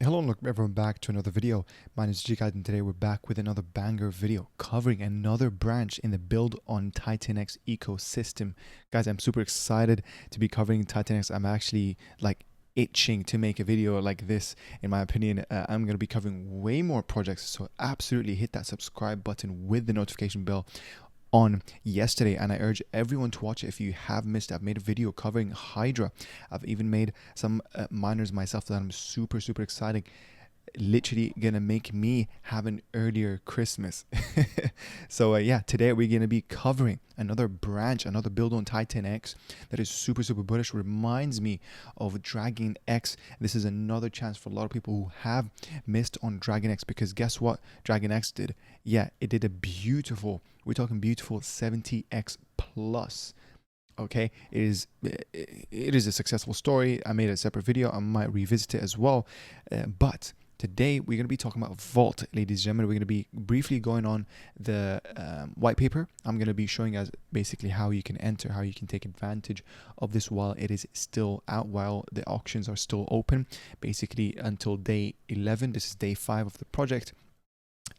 Hello and welcome everyone back to another video. My name is Jikad and today we're back with another banger video covering another branch in the build on titanx ecosystem. Guys, I'm super excited to be covering titanx. I'm actually like itching to make a video like this. In my opinion, I'm going to be covering way more projects, so absolutely hit that subscribe button with the notification bell on yesterday, and I urge everyone to watch it if you have missed. I've made a video covering hydra. I've even made some miners myself that I'm super excited, literally gonna make me have an earlier Christmas. So yeah, today we're gonna be covering another branch, another build on titanx that is super bullish. Reminds me of dragonx. This is another chance for a lot of people who have missed on dragonx, because guess what dragonx did? Yeah, it did a beautiful, we're talking beautiful 70x plus. Okay, it is a successful story. I made a separate video. I might revisit it as well, but today we're going to be talking about Vault, ladies and gentlemen. We're going to be briefly going on the white paper. I'm going to be showing us basically how you can enter, how you can take advantage of this while it is still out, while the auctions are still open, basically until day 11. This is day 5 of the project.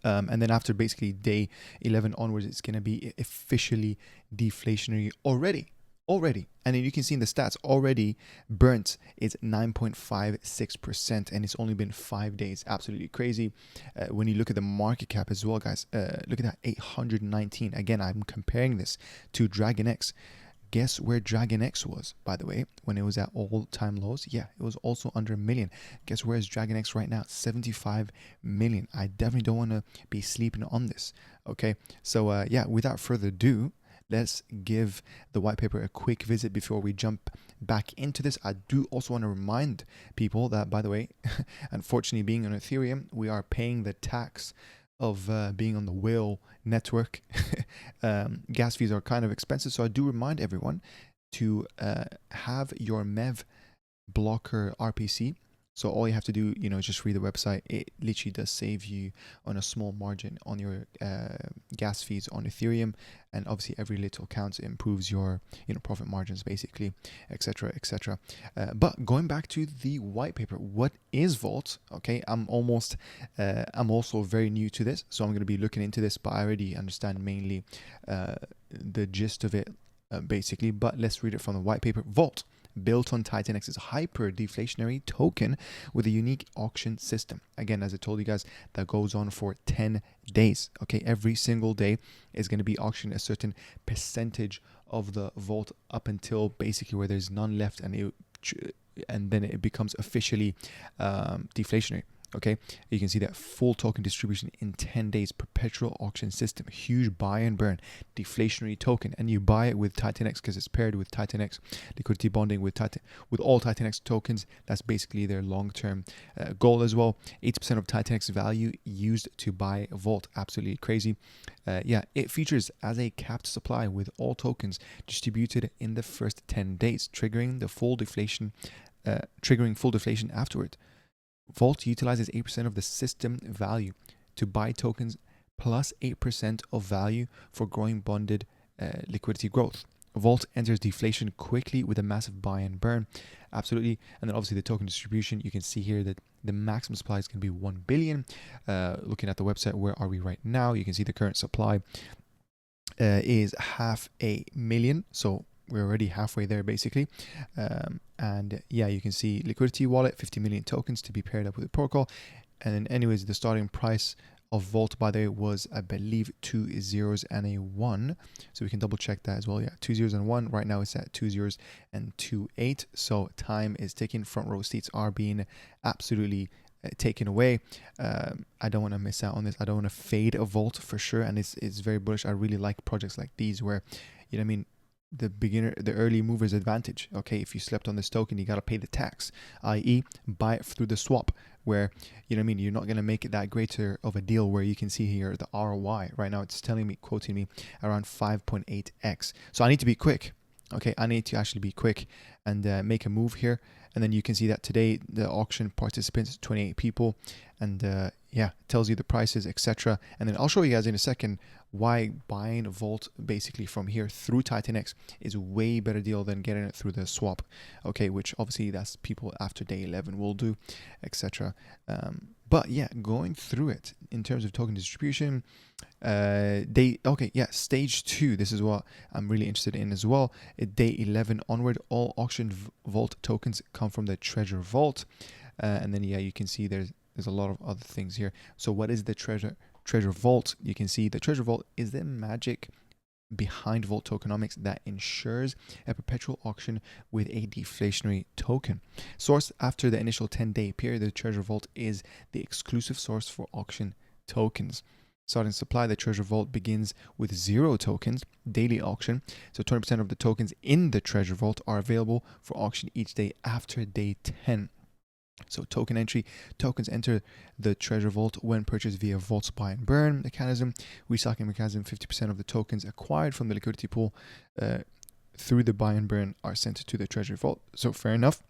And then after basically day 11 onwards, it's going to be officially deflationary already. And then you can see in the stats already burnt is 9.56%, and it's only been 5 days. Absolutely crazy. When you look at the market cap as well, guys, look at that, 819. Again, I'm comparing this to dragonx. Guess where dragonx was, by the way, when it was at all-time lows? Yeah, it was also under a million. Guess where is dragonx right now? 75 million. I definitely don't want to be sleeping on this. Okay, so yeah, without further ado, let's give the white paper a quick visit before we jump back into this. I do also want to remind people that, by the way, unfortunately, being on Ethereum, we are paying the tax of being on the whale network. Gas fees are kind of expensive, so I do remind everyone to have your MEV blocker RPC. So all you have to do, is just read the website. It literally does save you on a small margin on your gas fees on Ethereum, and obviously every little counts. It improves your, profit margins basically, etc. But going back to the white paper, what is Vault? Okay, I'm also very new to this, so I'm going to be looking into this, but I already understand mainly the gist of it, basically. But let's read it from the white paper. Vault, built on titanx's hyper deflationary token with a unique auction system. Again, as I told you guys, that goes on for 10 days. Okay, every single day is going to be auctioned a certain percentage of the vault up until basically where there's none left, and then it becomes officially deflationary. Okay, you can see that full token distribution in 10 days, perpetual auction system, huge buy and burn, deflationary token, and you buy it with titanx because it's paired with titanx liquidity bonding with all titanx tokens. That's basically their long-term goal as well. 80% of titanx value used to buy Vault. Absolutely crazy. Yeah, it features as a capped supply with all tokens distributed in the first 10 days, triggering full deflation afterward. Vault utilizes 8% of the system value to buy tokens plus 8% of value for growing bonded liquidity growth. Vault enters deflation quickly with a massive buy and burn. Absolutely. And then obviously the token distribution, you can see here that the maximum supply is going to be 1 billion. Looking at the website, where are we right now? You can see the current supply is 500,000. So we're already halfway there basically. And yeah, you can see liquidity wallet, 50 million tokens to be paired up with the protocol. And then anyways, the starting price of Vault, by the way, was, I believe, 2 zeros and a 1. So we can double check that as well. Yeah, 2 zeros and 1. Right now it's at 2 zeros and 2.8. So time is ticking. Front row seats are being absolutely taken away. I don't want to miss out on this. I don't want to fade a Vault for sure. And it's very bullish. I really like projects like these where, the early mover's advantage. Okay, if you slept on this token, you got to pay the tax, i.e. buy it through the swap, where, you're not going to make it that greater of a deal, where you can see here the ROI. Right now it's quoting me around 5.8x. So I need to be quick. Okay, I need to actually be quick and make a move here. And then you can see that today the auction participants, 28 people. And yeah, it tells you the prices, etc. And then I'll show you guys in a second why buying Volt basically from here through Titanx is a way better deal than getting it through the swap, okay, which obviously that's people after day 11 will do, etc. But yeah, going through it in terms of token distribution, stage 2, this is what I'm really interested in as well. At day 11 onward, all auction Volt tokens come from the treasure vault, and then yeah, you can see there's a lot of other things here. So what is the treasure vault? You can see the treasure vault is the magic behind Volt Tokenomics that ensures a perpetual auction with a deflationary token. Sourced after the initial 10-day period, the treasure vault is the exclusive source for auction tokens. Starting supply, the treasure vault begins with 0 tokens, daily auction. So 20% of the tokens in the treasure vault are available for auction each day after day 10. So token entry, tokens enter the treasure vault when purchased via Vault's buy and burn mechanism. Recycling mechanism, 50% of the tokens acquired from the liquidity pool through the buy and burn are sent to the treasure vault. So fair enough.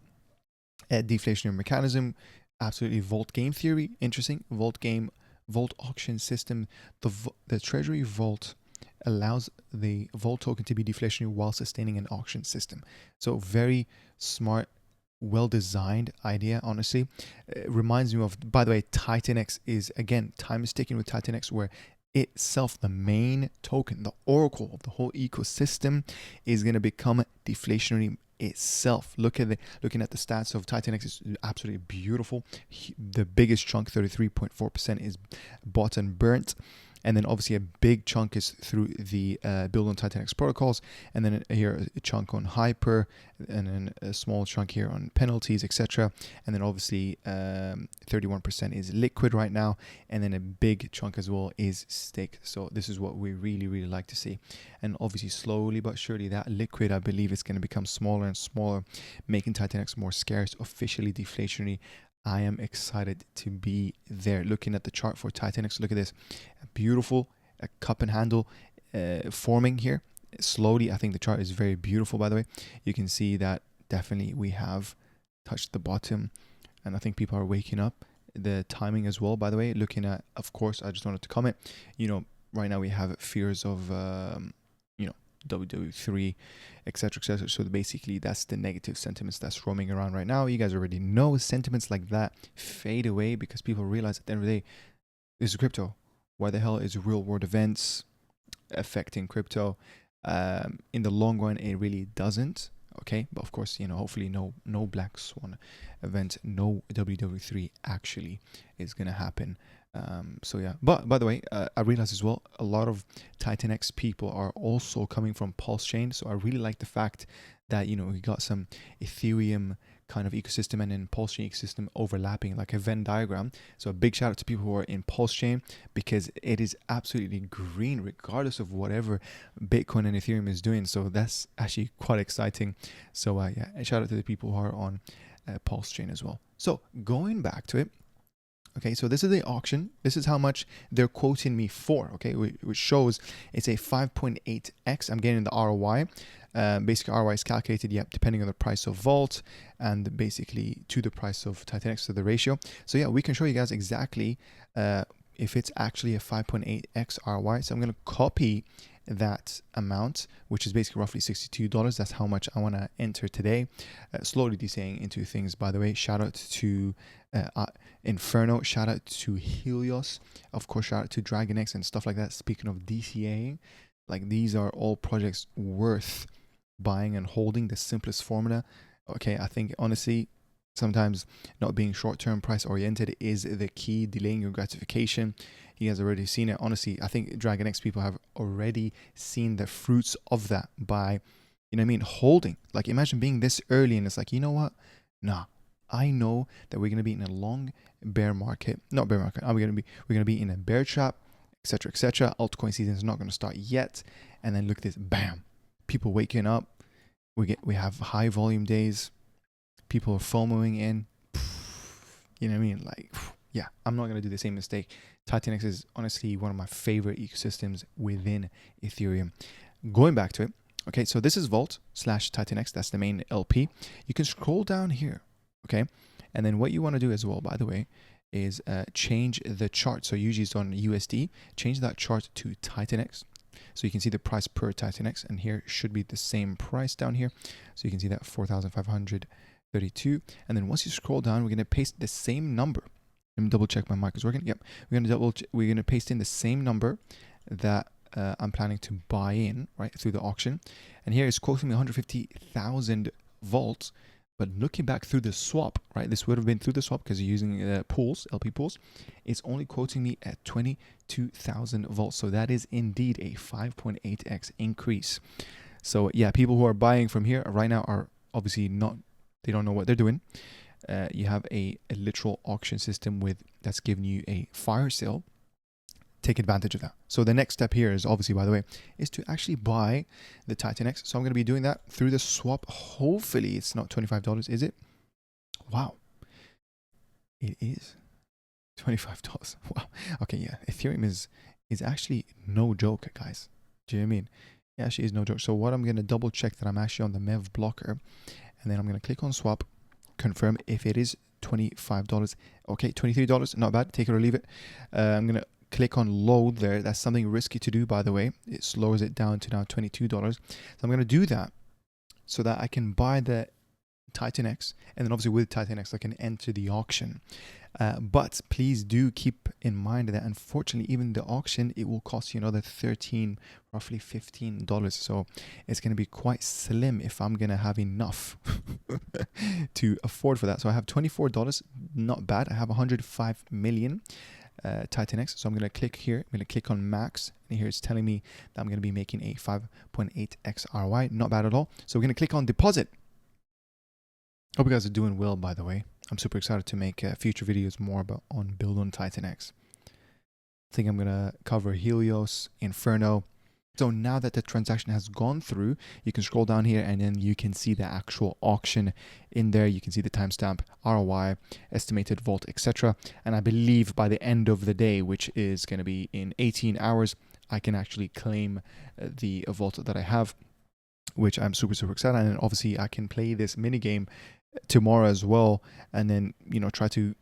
A deflationary mechanism, absolutely Vault game theory, interesting. Vault game, Vault auction system. The treasury vault allows the Vault token to be deflationary while sustaining an auction system. So very smart, well-designed idea, honestly. It reminds me of, by the way, Titanx is, again, time is ticking with Titanx, where itself, the main token, the oracle of the whole ecosystem, is going to become deflationary itself. Looking at the stats of Titanx is absolutely beautiful. The biggest chunk, 33.4%, is bought and burnt. And then obviously a big chunk is through the build on Titanx protocols, and then here a chunk on Hyper, and then a small chunk here on penalties, etc. And then obviously 31% is liquid right now, and then a big chunk as well is staked. So this is what we really like to see. And obviously slowly but surely that liquid, I believe, is going to become smaller and smaller, making Titanx more scarce, officially deflationary. I am excited to be there. Looking at the chart for Titanx, look at this. A beautiful cup and handle forming here. Slowly, I think the chart is very beautiful, by the way. You can see that definitely we have touched the bottom, and I think people are waking up. The timing as well, by the way, looking at, of course, I just wanted to comment, right now we have fears of, WW3, etc. So basically that's the negative sentiments that's roaming around right now. You guys already know sentiments like that fade away because people realize at the end of the day, this is crypto. Why the hell is real world events affecting crypto? In the long run, it really doesn't. Okay, but of course, hopefully no black swan event, no WW3 actually is gonna happen. So yeah, but by the way, I realized as well, a lot of Titanx people are also coming from Pulsechain. So I really like the fact that, we got some Ethereum kind of ecosystem and then Pulsechain ecosystem overlapping, like a Venn diagram. So a big shout out to people who are in Pulsechain, because it is absolutely green regardless of whatever Bitcoin and Ethereum is doing. So that's actually quite exciting. So yeah, a shout out to the people who are on Pulsechain as well. So going back to it. Okay, so this is the auction. This is how much they're quoting me for, okay, which shows it's a 5.8x. I'm getting the ROI. Basically, ROI is calculated, depending on the price of Volt and basically to the price of Titanx, to the ratio. So yeah, we can show you guys exactly if it's actually a 5.8x ROI. So I'm going to copy that amount, which is basically roughly $62. That's how much I want to enter today. Slowly DCing into things, by the way. Shout out to Inferno, shout out to Helios, of course, shout out to dragonx and stuff like that. Speaking of DCAing, like, these are all projects worth buying and holding. The simplest formula. Okay, I think honestly, sometimes not being short-term price oriented is the key, delaying your gratification. You guys already seen it. Honestly, I think dragonx people have already seen the fruits of that by, holding. Like, imagine being this early and it's like, you know what? Nah, I know that we're gonna be in a long bear market. Not bear market. We're gonna be in a bear trap, etc., etc. Altcoin season is not gonna start yet. And then look at this, bam! People waking up. We have high volume days. People are FOMOing in. You know what I mean? Like, yeah, I'm not going to do the same mistake. Titanx is honestly one of my favorite ecosystems within Ethereum. Going back to it. Okay, so this is Volt/Titanx. That's the main LP. You can scroll down here. Okay. And then what you want to do as well, by the way, is change the chart. So usually it's on USD. Change that chart to titanx. So you can see the price per titanx, and here should be the same price down here. So you can see that 4,532. And then once you scroll down, we're going to paste the same number. Let me double check my mic is working. Yep. We're going to paste in the same number that I'm planning to buy in, right, through the auction. And here it's quoting me 150,000 volts. But looking back through the swap, right, this would have been through the swap because you're using pools, LP pools. It's only quoting me at 22,000 volts. So that is indeed a 5.8x increase. So yeah, people who are buying from here right now are obviously not, they don't know what they're doing. You have a literal auction system that's giving you a fire sale. Take advantage of that. So the next step here is obviously, by the way, is to actually buy the titanx. So I'm going to be doing that through the swap. Hopefully it's not $25, is it? Wow. It is $25. Wow. Okay, yeah. Ethereum is actually no joke, guys. Do you know what I mean? It actually is no joke. So what I'm going to double check that I'm actually on the MEV blocker, and then I'm going to click on swap, confirm if it is $25. Okay, $23, not bad. Take it or leave it. I'm going to click on load there. That's something risky to do, by the way. It slows it down to now $22. So I'm going to do that so that I can buy the titanx, and then obviously with titanx I can enter the auction. But please do keep in mind that unfortunately even the auction, it will cost you another $13, roughly $15. So it's going to be quite slim if I'm going to have enough to afford for that. So I have $24, not bad. I have 105 million titanx. So I'm going to click here. I'm going to click on max, and here it's telling me that I'm going to be making a 5.8x ROI. Not bad at all. So we're going to click on deposit. Hope you guys are doing well, by the way. I'm super excited to make future videos more about on build on titanx. I think I'm going to cover Helios, Inferno. So now that the transaction has gone through, you can scroll down here and then you can see the actual auction in there. You can see the timestamp, ROI, estimated volt, etc. And I believe by the end of the day, which is going to be in 18 hours, I can actually claim the volt that I have, which I'm super, super excited. And obviously I can play this mini game tomorrow as well, and then, you know, try to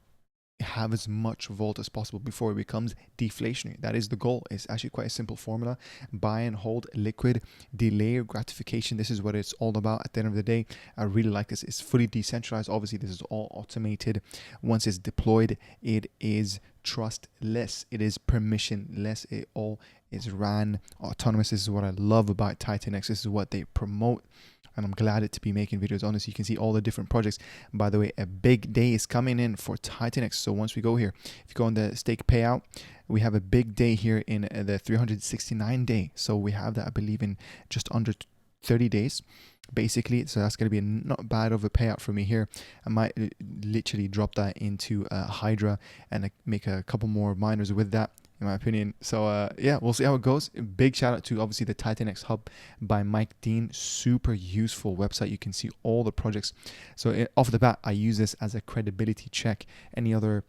have as much volt as possible before it becomes deflationary. That is the goal. It's actually quite a simple formula. Buy and hold liquid, delay gratification. This is what it's all about at the end of the day. I really like this. It's fully decentralized. Obviously this is all automated. Once it's deployed, it is trustless, it is permissionless, it all is ran autonomous. This is what I love about titanx. This is what they promote, and I'm glad to be making videos on this. You can see all the different projects. By the way, a big day is coming in for titanx. So once we go here, if you go on the stake payout, we have a big day here in the 369 day. So we have that, I believe, in just under 30 days basically. So that's going to be not bad of a payout for me here. I might literally drop that into hydra and make a couple more miners with that, in my opinion. So yeah, we'll see how it goes. Big shout out to obviously the titanx hub by Mike Dean. Super useful website. You can see all the projects. So off the bat, I use this as a credibility check. Any other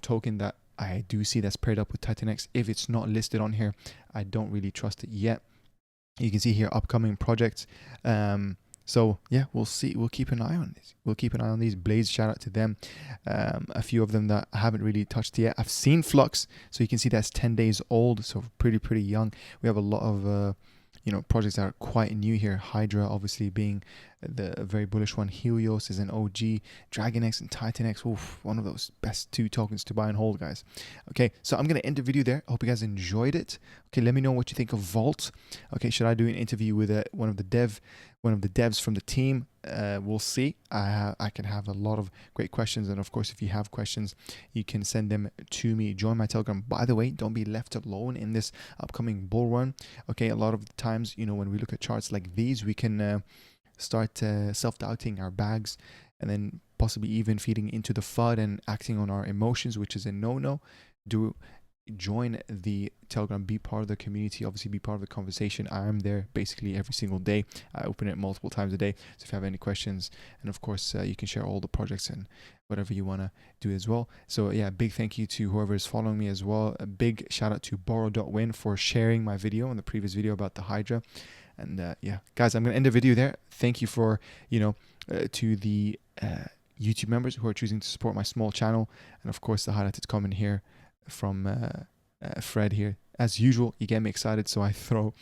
token that I do see that's paired up with titanx, if it's not listed on here, I don't really trust it yet. You can see here upcoming projects. So yeah, we'll see. We'll keep an eye on this. We'll keep an eye on these. Blaze, shout out to them. A few of them that I haven't really touched yet. I've seen Flux, so you can see that's 10 days old, so pretty young. We have a lot of projects that are quite new here. Hydra obviously being the very bullish one. Helios is an OG. Dragonx and titanx, oof, one of those best two tokens to buy and hold, guys. Okay, so I'm gonna end the video there. I hope you guys enjoyed it. Okay, let me know what you think of Vault. Okay, should I do an interview with one of the devs from the team? We'll see. I can have a lot of great questions, and of course, if you have questions, you can send them to me. Join my Telegram. By the way, don't be left alone in this upcoming bull run. Okay, a lot of the times, when we look at charts like these, we can start self-doubting our bags, and then possibly even feeding into the FUD and acting on our emotions, which is a no-no. Do join the Telegram, be part of the community, obviously be part of the conversation. I am there basically every single day. I open it multiple times a day, so if you have any questions, and of course you can share all the projects and whatever you want to do as well. So yeah, big thank you to whoever is following me as well. A big shout out to borrow.win for sharing my video in the previous video about the hydra. And yeah, guys, I'm gonna end the video there. Thank you for to the YouTube members who are choosing to support my small channel. And of course, the highlighted comment here from Fred here. As usual, you get me excited, so I threw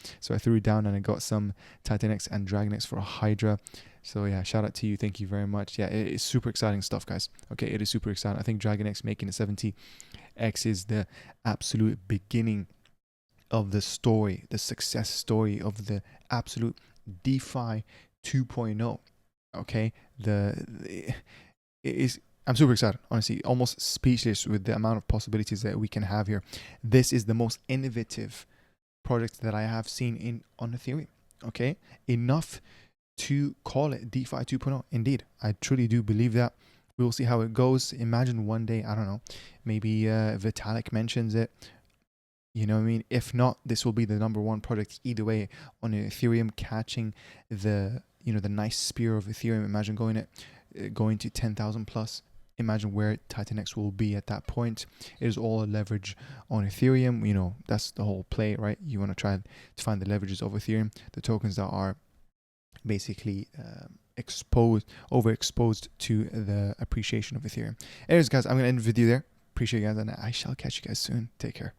down and I got some Titanx and Dragonx for a Hydra. So yeah, shout out to you. Thank you very much. Yeah, it is super exciting stuff, guys. Okay, it is super exciting. I think Dragonx making a 70x is the absolute beginning of the story, the success story of the absolute DeFi 2.0. Okay, it is. I'm super excited, honestly, almost speechless with the amount of possibilities that we can have here. This is the most innovative project that I have seen on Ethereum. Okay, enough to call it DeFi 2.0. Indeed, I truly do believe that. We'll see how it goes. Imagine one day, I don't know, maybe Vitalik mentions it. You know what I mean? If not, this will be the #1 project either way on Ethereum, catching the the nice spear of Ethereum. Imagine going to 10,000 plus. Imagine where Titanx will be at that point. It is all a leverage on Ethereum. You know, that's the whole play, right? You want to try to find the leverages of Ethereum, the tokens that are basically overexposed to the appreciation of Ethereum. Anyways, guys, I'm going to end the video there. Appreciate you guys, and I shall catch you guys soon. Take care.